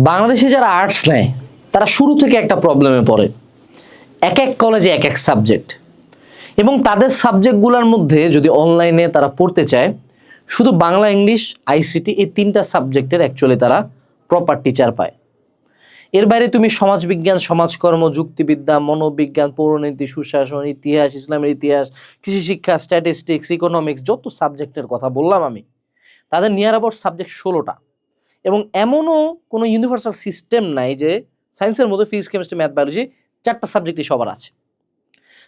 বাংলাদেশে যারা আর্টস নেয় তারা শুরু থেকে একটা প্রবলেমে পড়ে, এক এক কলেজে এক এক সাবজেক্ট, এবং তাদের সাবজেক্টগুলোর মধ্যে যদি অনলাইনে তারা পড়তে চায়, শুধু বাংলা, ইংলিশ, আইসিটি এই তিনটা সাবজেক্টের অ্যাকচুয়ালি তারা প্রপার টিচার পায়। এর বাইরে তুমি সমাজবিজ্ঞান, সমাজকর্ম, যুক্তিবিদ্যা, মনোবিজ্ঞান, পৌরনীতি, সুশাসন, ইতিহাস, ইসলামের ইতিহাস, কৃষি শিক্ষা, স্ট্যাটিস্টিক্স, ইকোনমিক্স, যত সাবজেক্টের কথা বললাম আমি, তাদের নিয়ার অ্যাবাউট সাবজেক্ট 16টা। এবং এমনও কোনো ইউনিভার্সাল সিস্টেম নাই যে সায়েন্সের মধ্যে ফিজিক্স, কেমিস্ট্রি, ম্যাথ, বায়োলজি 4টা সাবজেক্টই সবার আছে।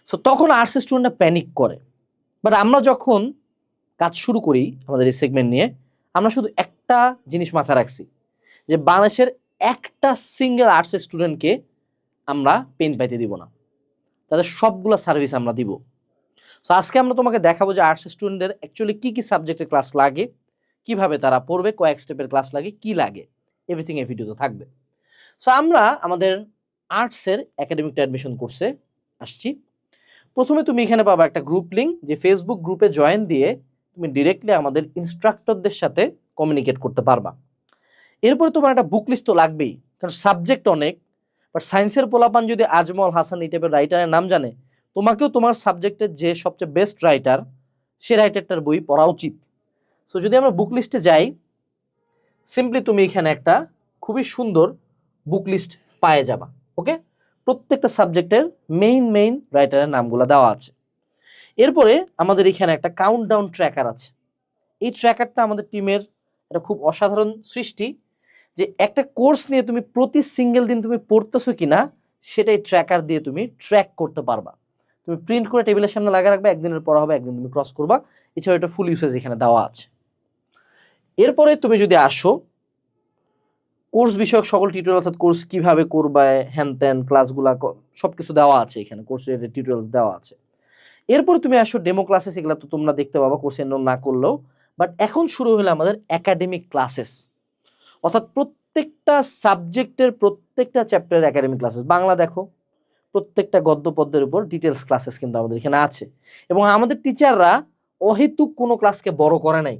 সো তখন আর্টসের স্টুডেন্টরা প্যানিক করে। বাট আমরা যখন কাজ শুরু করি আমাদের এই সেগমেন্ট নিয়ে, আমরা শুধু একটা জিনিস মাথায় রাখছি যে বাংলাদেশের একটা সিঙ্গেল আর্টসের স্টুডেন্টকে আমরা পেন পাইতে দিব না, তাদের সবগুলো সার্ভিস আমরা দিব। সো আজকে আমরা তোমাকে দেখাবো যে আর্টসের স্টুডেন্টদের অ্যাকচুয়ালি কী কী সাবজেক্টের ক্লাস লাগে, কিভাবে তারা পড়বে, কয়েক স্টেপের ক্লাস লাগে, কি লাগে, এভরিথিং এই ভিডিওতে থাকবে। সো আমরা আমাদের আর্টসের একাডেমিকটা অ্যাডমিশন কোর্সে আসছি। প্রথমে তুমি এখানে পাবা একটা গ্রুপ লিঙ্ক, যে ফেসবুক গ্রুপে জয়েন দিয়ে তুমি ডিরেক্টলি আমাদের ইনস্ট্রাক্টরদের সাথে কমিউনিকেট করতে পারবা। এরপরে তোমার একটা বুক লিস্ট তো লাগবেই, কারণ সাবজেক্ট অনেক। বাট সায়েন্সের পোলাপান যদি আজমল, হাসান এই টাইপের রাইটারের নাম জানে, তোমাকেও তোমার সাবজেক্টের যে সবচেয়ে বেস্ট রাইটার, সে রাইটারটার বই পড়া উচিত। সো যদি আমরা বুক লিস্টে যাই, সিম্পলি তুমি এখানে একটা খুবই সুন্দর বুক লিস্ট পায়ে যাবা। ওকে, প্রত্যেকটা সাবজেক্টের মেইন রাইটারের নামগুলো দেওয়া আছে। এরপরে আমাদের এখানে একটা কাউন্টডাউন ট্র্যাকার আছে। এই ট্র্যাকারটা আমাদের টিমের একটা খুব অসাধারণ সৃষ্টি, যে একটা কোর্স নিয়ে তুমি প্রতি সিঙ্গেল দিন তুমি পড়তেছো কিনা সেটা এই ট্র্যাকার দিয়ে তুমি ট্র্যাক করতে পারবা। তুমি প্রিন্ট করে টেবিলের সামনে লাগা রাখবে, একদিনের পড়া হবে, একদিন তুমি ক্রস করবা। এছাড়া এটা ফুল ইউসেজ এখানে দেওয়া আছে। এরপরে তুমি যদি আসো, কোর্স বিষয়ক সকল টিউটোরিয়াল, অর্থাৎ কোর্স কিভাবে করবে, হ্যান ত্যান ক্লাসগুলা সবকিছু দেওয়া আছে এখানে, কোর্স রিলেটেড টিউটোরিয়ালস দেওয়া আছে। এরপর তুমি আসো ডেমো ক্লাসেস, এগুলো তো তোমরা দেখতে পাবা কোর্সে এনরোল না করলেও। বাট এখন শুরু হলো আমাদের একাডেমিক ক্লাসেস, অর্থাৎ প্রত্যেকটা সাবজেক্টের প্রত্যেকটা চ্যাপ্টারের একাডেমিক ক্লাসেস। বাংলা দেখো, প্রত্যেকটা গদ্য পদ্যের উপর ডিটেলস ক্লাসেস কিন্তু আমাদের এখানে আছে। এবং আমাদের টিচাররা অহেতুক কোনো ক্লাসকে বড় করে নাই,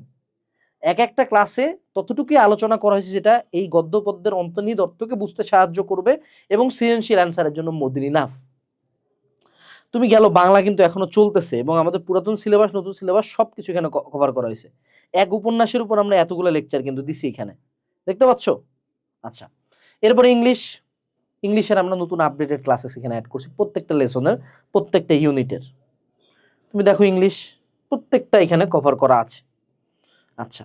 এক একটা ক্লাসে ততটুকুই আলোচনা করা হয়েছে যেটা এই গদ্য পদ্যের অন্তর্নিহিত অর্থকে বুঝতে সাহায্য করবে এবং সৃজনশীল অ্যান্সারের জন্য মোর ইনাফ। তুমি গেল বাংলা কিন্তু এখনো চলতেছে, এবং আমাদের পুরাতন সিলেবাস, নতুন সিলেবাস সবকিছু এখানে কভার করা হয়েছে। এক উপন্যাসের উপর আমরা এতগুলো লেকচার কিন্তু দিছি এখানে, দেখতে পাচ্ছ? আচ্ছা, এরপরে ইংলিশের আমরা নতুন আপডেটেড ক্লাসেস এখানে অ্যাড করছি, প্রত্যেকটা লেসনের, প্রত্যেকটা ইউনিটের। তুমি দেখো ইংলিশ প্রত্যেকটা এখানে কভার করা আছে। আচ্ছা,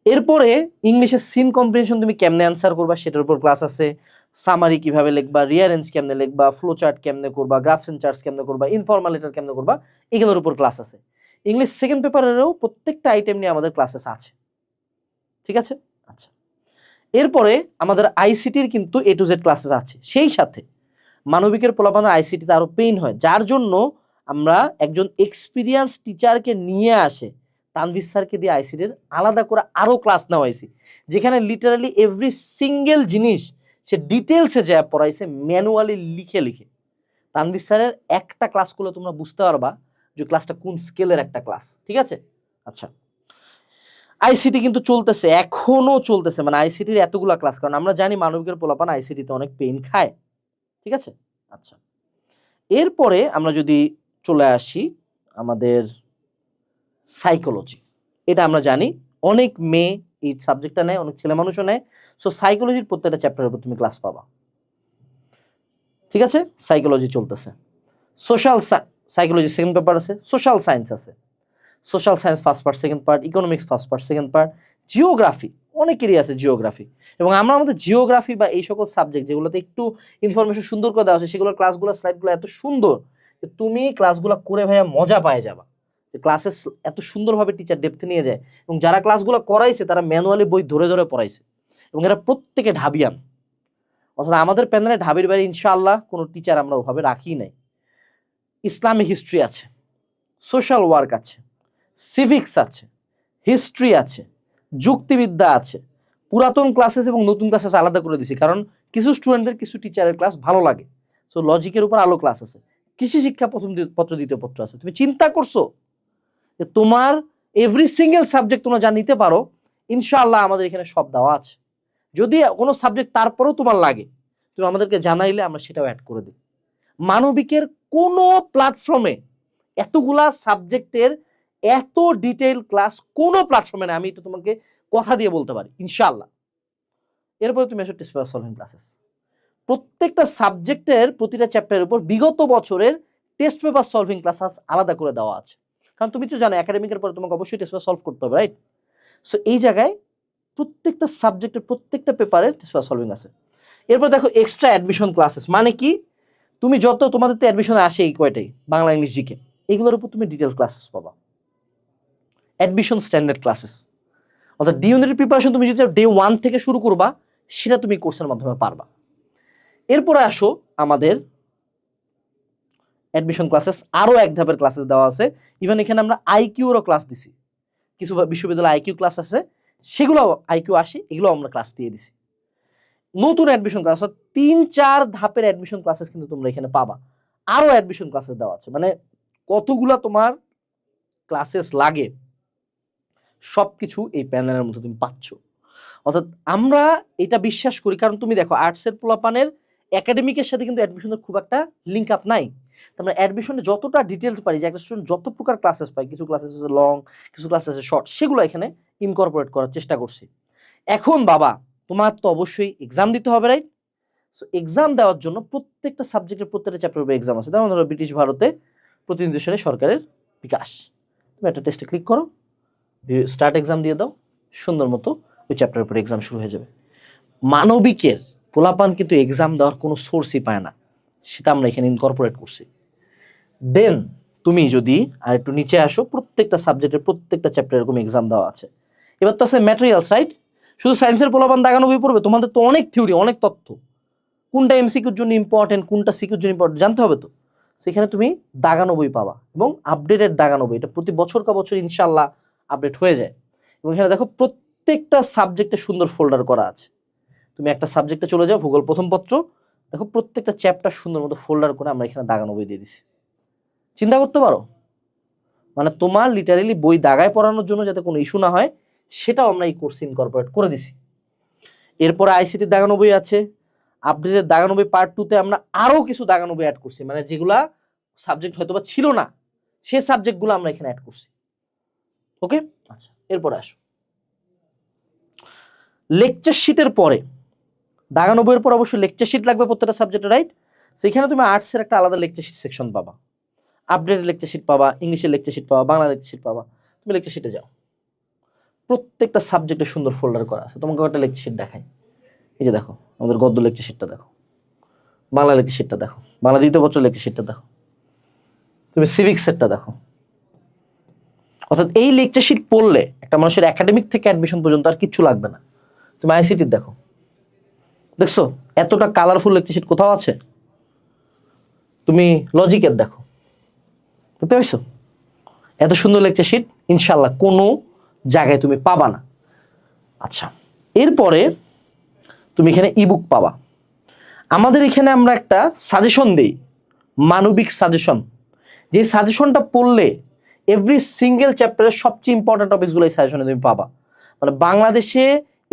এরপরে ইংলিশের সিন কম্প্রিহেনশন তুমি কেমনে অ্যান্সার করবা সেটার উপর ক্লাস আছে। সামারি কিভাবে লিখবা, রিয়ারেঞ্জ কেমনে লিখবা, ফ্লো চার্ট কেমনে করবা, গ্রাফস এন্ড চার্টস কেমনে করবা, ইনফরমাল লেটার কেমনে করবা, এগুলোর উপর ক্লাস আছে। ইংলিশ সেকেন্ড পেপারেরও প্রত্যেকটা আইটেম নিয়ে আমাদের ক্লাসেস আছে। ঠিক আছে? আচ্ছা, এরপরে আমাদের আইসিটির কিন্তু A to Z ক্লাসেস আছে। সেই সাথে মানবিকের পোলাপানের আইসিটিতে আরো পেইন হয়, যার জন্য আমরা একজন এক্সপিরিয়েন্স টিচারকে নিয়ে আসে, তানভীর স্যারকে দিয়ে আইসিটির আলাদা করে আরো ক্লাস নেওয়াইছি, যেখানে লিটারালি এভরি সিঙ্গেল জিনিস সে ডিটেলসে যা পড়াইছে, ম্যানুয়ালি লিখে লিখে। তানভীর স্যারের একটা ক্লাস করলে তোমরা বুঝতে পারবা যে ক্লাসটা কোন স্কেলের একটা ক্লাস। ঠিক আছে? আচ্ছা, আইসিটি কিন্তু চলতেছে, এখনো চলতেছে, মানে আইসিটির এতগুলা ক্লাস, কারণ আমরা জানি মানবিকের পোলাপান আইসিটিতে অনেক পেইন খায়। ঠিক আছে? আচ্ছা, এরপরে আমরা যদি চলে আসি আমাদের সাইকোলজি, এটা আমরা জানি অনেক মেয়ে এই সাবজেক্টটা নেয়, অনেক ছেলে মানুষও নেয়। সো সাইকোলজির প্রত্যেকটা চ্যাপ্টারের উপর তুমি ক্লাস পাবা। ঠিক আছে? সাইকোলজি চলতেছে। সোশ্যাল সাইকোলজি সেকেন্ড পেপার আছে, সোশ্যাল সায়েন্স আছে, social science first part, second part, economics first part, second part, geography অনেকেরই আছে জিওগ্রাফি। এবং আমরা আমাদের জিওগ্রাফি বা এই সকল সাবজেক্ট যেগুলোতে একটু ইনফরমেশন সুন্দর করে দেওয়া আছে, সেগুলোর ক্লাসগুলো, স্লাইডগুলো এত সুন্দর যে তুমি ক্লাসগুলো করে ভাইয়া মজা পায় যাবা। ক্লাসে এত সুন্দরভাবে টিচার ডেপথে নিয়ে যায়, এবং যারা ক্লাসগুলো করাইছে তারা ম্যানুয়ালি বই ধরে ধরে পড়াইছে, এবং এরা প্রত্যেকে ঢাবিয়ান। অর্থাৎ আমাদের প্যানেলে ঢাবির বাইরে ইনশাআল্লাহ কোনো টিচার আমরা ওভাবে রাখি নাই। ইসলামিক হিস্ট্রি আছে, সোশ্যাল ওয়ার্ক আছে, সিভিক্স আছে, হিস্ট্রি আছে, যুক্তিবিদ্যা আছে। পুরাতন ক্লাসেস এবং নতুন ক্লাসেস আলাদা করে দিছি, কারণ কিছু স্টুডেন্টদের কিছু টিচারের ক্লাস ভালো লাগে। সো লজিকের উপর আলো ক্লাস আছে, কৃষি শিক্ষা প্রথম পত্র দ্বিতীয় পত্র আছে। তুমি চিন্তা করছো যে তোমার এভরি সিঙ্গেল সাবজেক্ট তোমরা যা নিতে পারো, ইনশাআল্লাহ আমাদের এখানে সব দেওয়া আছে। যদি কোনো সাবজেক্ট তারপরেও তোমার লাগে তুমি আমাদেরকে জানাইলে আমরা সেটাও অ্যাড করে দিই। মানবিকের কোনো প্ল্যাটফর্মে এতগুলা সাবজেক্টের এত ডিটেইল ক্লাস কোনো প্ল্যাটফর্মে না, আমি এটা তোমাকে কথা দিয়ে বলতে পারি ইনশাআল্লাহ। এরপরে তুমি আসো টেস্ট পেপার সলভিং ক্লাসেস। প্রত্যেকটা সাবজেক্টের প্রতিটা চ্যাপ্টারের উপর বিগত বছরের টেস্ট পেপার সলভিং ক্লাস আলাদা করে দেওয়া আছে, কারণ তুমি তো জানো একাডেমিকের পরে তোমাকে অবশ্যই টেস্ট পেপার সলভ করতে হবে, রাইট? সো এই জায়গায় প্রত্যেকটা সাবজেক্টের প্রত্যেকটা পেপারের টেস্ট পেপার সলভিং আছে। এরপর দেখো এক্সট্রা অ্যাডমিশন ক্লাসেস, মানে কি তুমি যত তোমাদের তো অ্যাডমিশনে আসে এই কয়টাই বাংলা ইংলিশ জিকে, এগুলোর উপর তুমি ডিটেলস ক্লাসেস পাবা। অ্যাডমিশন স্ট্যান্ডার্ড ক্লাসেস, অর্থাৎ ডি ইউনিটের প্রিপারেশন তুমি যদি ডে 1 থেকে শুরু করবা সেটা তুমি কোর্সের মাধ্যমে পারবা। এরপরে আসো আমাদের অ্যাডমিশন ক্লাসেস, আরো এক ধাপের ক্লাসেস দেওয়া আছে। ইভেন এখানে আমরা আইকিউরও ক্লাস দিছি, কিছু বিশ্ববিদ্যালয়ে আইকিউ ক্লাস আছে, সেগুলো আইকিউ আসে, এগুলো আমরা ক্লাস দিয়ে দিছি। নতুন অ্যাডমিশন ক্লাস 3-4 ধাপের অ্যাডমিশন ক্লাসেস কিন্তু তোমরা এখানে পাবা। আরো অ্যাডমিশন ক্লাসেস দেওয়া আছে, মানে কতগুলা তোমার ক্লাসেস লাগে সবকিছু এই প্যানেলের মধ্যে তুমি পাচ্ছ। অর্থাৎ আমরা এটা বিশ্বাস করি, কারণ তুমি দেখো আর্টসের পোলাপানের একাডেমিকের সাথে কিন্তু অ্যাডমিশনের খুব একটা লিঙ্ক আপ নাই। আমরা অ্যাডমিশনে যতটা ডিটেলস পারি, যে একটা স্টুডেন্ট যত প্রকার ক্লাসেস পায়, কিছু ক্লাসেস আছে লং, কিছু ক্লাসেস আছে শর্ট, সেগুলো এখানে ইনকর্পোরেট করার চেষ্টা করছি। এখন বাবা তোমার তো অবশ্যই এক্সাম দিতে হবে, রাইট? সো এক্সাম দেওয়ার জন্য প্রত্যেকটা সাবজেক্টের প্রত্যেকটা চ্যাপ্টারের উপর এক্সাম আছে। যেমন ধরো ব্রিটিশ ভারতে প্রতিনিধি সালে সরকারের বিকাশ, তুমি একটা টেস্টে ক্লিক করো, স্টার্ট এক্সাম দিয়ে দাও, সুন্দর মতো ওই চ্যাপ্টারের উপর এক্সাম শুরু হয়ে যাবে। মানবিকের পোলাপান কিন্তু এক্সাম দেওয়ার কোনো সোর্সই পায় না, সেটা আমরা এখানে ইনকর্পোরেট করছি। দেন তুমি যদি আর একটু নিচে আসো, প্রত্যেকটা সাবজেক্টের প্রত্যেকটা চ্যাপ্টার এরকম এক্সাম দেওয়া আছে। এবার তো আছে ম্যাটেরিয়াল সাইড, শুধু সায়েন্সের পোলাপান দাগানো বই পড়বে, তোমাদের তো অনেক থিওরি, অনেক তথ্য, কোনটা এমসিকিউর জন্য ইম্পর্টেন্ট, কোনটা সিকিউর জন্য ইম্পর্টেন্ট জানতে হবে। তো সেখানে তুমি দাগানো বই পাবা, এবং আপডেটেড দাগানো বই, এটা প্রতি বছর কা বছর ইনশাল্লাহ আপডেট হয়ে যায়। এবং এখানে দেখো প্রত্যেকটা সাবজেক্টে সুন্দর ফোল্ডার করা আছে। তুমি একটা সাবজেক্টে চলে যাও, ভূগোল প্রথম পত্র, দেখো প্রত্যেকটা চ্যাপ্টার সুন্দর মতো ফোল্ডার করে আমরা এখানে দাগানো বই দিয়ে দিছি। চিন্তা করতে পারো, মানে তোমার লিটারেলি বই দাগায় পড়ানোর জন্য যাতে কোনো ইস্যু না হয়, সেটাও আমরা এই কোর্সে ইনকর্পোরেট করে দিছি। এরপরে আইসিটির দাগানো বই আছে, আপডেটের দাগানো বই পার্ট 2-তে আমরা আরো কিছু দাগানো বই অ্যাড করছি, মানে যেগুলা সাবজেক্ট হয়তো বা ছিল না, সেই সাবজেক্টগুলো আমরা এখানে অ্যাড করছি। ওকে, আচ্ছা এরপরে আসো লেকচার শিটের পরে। দাগানো বইয়ের পর অবশ্যই লেকচার শিট লাগবে প্রত্যেকটা সাবজেক্টে, রাইট? সেখানে তুমি আর্টসের একটা আলাদা লেকচার শিট সেকশন পাবা, আপডেটেড লেকচার শিট পাবা, ইংলিশের লেকচার শিট পাবা, বাংলা লেকচার শিট পাবা। তুমি লেকচার শিটে যাও, প্রত্যেকটা সাবজেক্টে সুন্দর ফোল্ডার করা আছে। তোমাকে একটা লেকচার শিট দেখাই, এই যে দেখো আমাদের গদ্য লেকচার শিটটা দেখো, বাংলা লেকচার শিটটা দেখো, বাংলা দ্বিতীয় পত্র লেকচার শিটটা দেখো, তুমি সিভিক্স সেটটা দেখো। অর্থাৎ এই লেকচার শিট পড়লে একটা মানুষের একাডেমিক থেকে অ্যাডমিশন পর্যন্ত আর কিচ্ছু লাগবে না। তুমি আইসিটির দেখো, দেখছো এতটা কালারফুল লেকচার শিট কোথাও আছে? তুমি লজিকের দেখো, দেখতে পাইছো এত সুন্দর লেকচার শিট ইনশাল্লাহ কোনো জায়গায় তুমি পাবা না। আচ্ছা, এরপরে তুমি এখানে ইবুক পাবা। আমাদের এখানে আমরা একটা সাজেশন দেই, মানবিক সাজেশন, যে সাজেশনটা পড়লে এভরি সিঙ্গেল চ্যাপ্টারের সবচেয়ে ইম্পর্টেন্ট টপিকসগুলো এই সাজেশনে তুমি পাবা। মানে বাংলাদেশে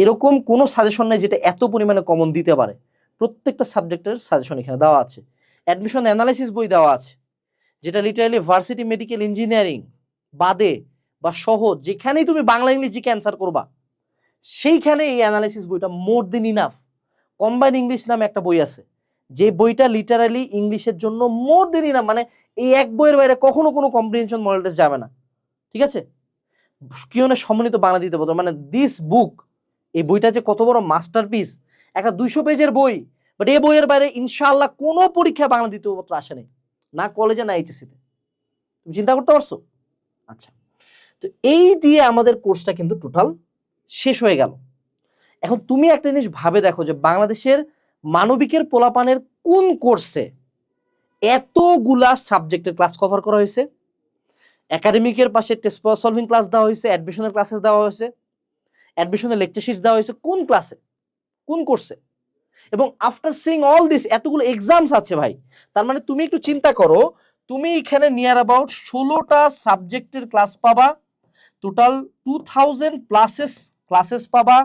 এরকম কোনো সাজেশন নেই যেটা এত পরিমাণে কমন দিতে পারে। প্রত্যেকটা সাবজেক্টের সাজেশন এখানে দেওয়া আছে। অ্যাডমিশন অ্যানালাইসিস বই দেওয়া আছে, যেটা লিটারালি ভার্সিটি মেডিকেল ইঞ্জিনিয়ারিং বাদে বা সহ যেখানেই তুমি বাংলা ইংলিশ জিকে অ্যান্সার করবা, সেইখানে এই অ্যানালাইসিস বইটা মোর দেন ইনাফ। কম্বাইন ইংলিশ নামে একটা বই আছে, যে বইটা লিটারালি ইংলিশের জন্য মোর দেন ইনাফ, মানে এই এক বইয়ের বাইরে কখনো কোনো কম্প্রিহেনশন মডেল টেস্ট যাবে না, ঠিক আছে? কিয়নে সম্মানিত বাংলা দিতে পারতো, মানে দিস বুক, এই বইটা যে কত বড় মাস্টারপিস, একটা 200 পেজের বই, বাট এই বইয়ের বাইরে ইনশাআল্লাহ কোনো পরীক্ষা বাংলা দ্বিতীয় পত্র আসে নাই, না কলেজে না এইচএসসিতে। তুমি চিন্তা করতে পারছো? আচ্ছা, তো এই দিয়ে আমাদের কোর্সটা কিন্তু টোটাল শেষ হয়ে গেল। এখন তুমি একটা জিনিস ভাবে দেখো যে বাংলাদেশের মানবিকের পোলাপানের কোন কোর্সে এতগুলা সাবজেক্টের ক্লাস কভার করা হয়েছে। একাডেমিকের পাশে টেস্ট সলভিং ক্লাস দেওয়া হয়েছে, অ্যাডমিশনের ক্লাসেস দেওয়া হয়েছে, অ্যাডমিশনের লেকচার শিটস দেওয়া হয়েছে, কোন ক্লাসে কোন কোর্সে। এবং আফটার সিইং অল দিস এতগুলো এক্সামস আছে ভাই, তার মানে তুমি একটু চিন্তা করো, তুমি এখানে নিয়ার অ্যাবাউট 16টা সাবজেক্টের ক্লাস পাবা, টোটাল 2000 ক্লাসেস পাবা,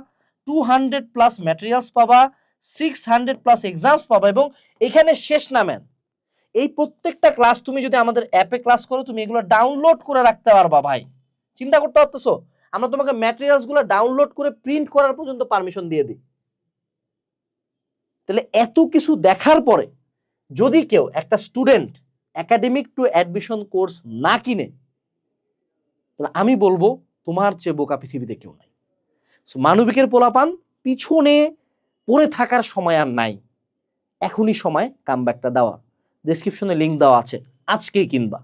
200+ ম্যাটেরিয়ালস পাবা, 600+ এক্সামস পাবা, এবং এখানে শেষ না ম্যান, এই প্রত্যেকটা ক্লাস তুমি যদি আমাদের অ্যাপে ক্লাস করো, তুমি এগুলো ডাউনলোড করে রাখতে পারবা ভাই। চিন্তা করতে পারতেছো, আমরা তোমাকে ম্যাটেরিয়ালস গুলো ডাউনলোড করে প্রিন্ট করার পর্যন্ত পারমিশন দিয়ে দিই। তাহলে এত কিছু দেখার পরে যদি কেউ একটা student academic two admission course না কিনে, তাহলে আমি বলবো তোমার চেয়ে বোকা পৃথিবীতে কেউ নাই। মানবিকের পোলাপান পিছনে পড়ে থাকার সময় আর নাই, এখনই সময় কামব্যাকটা দেওয়ার। ডেসক্রিপশনে লিংক দেওয়া আছে, আজকেই কিনবা।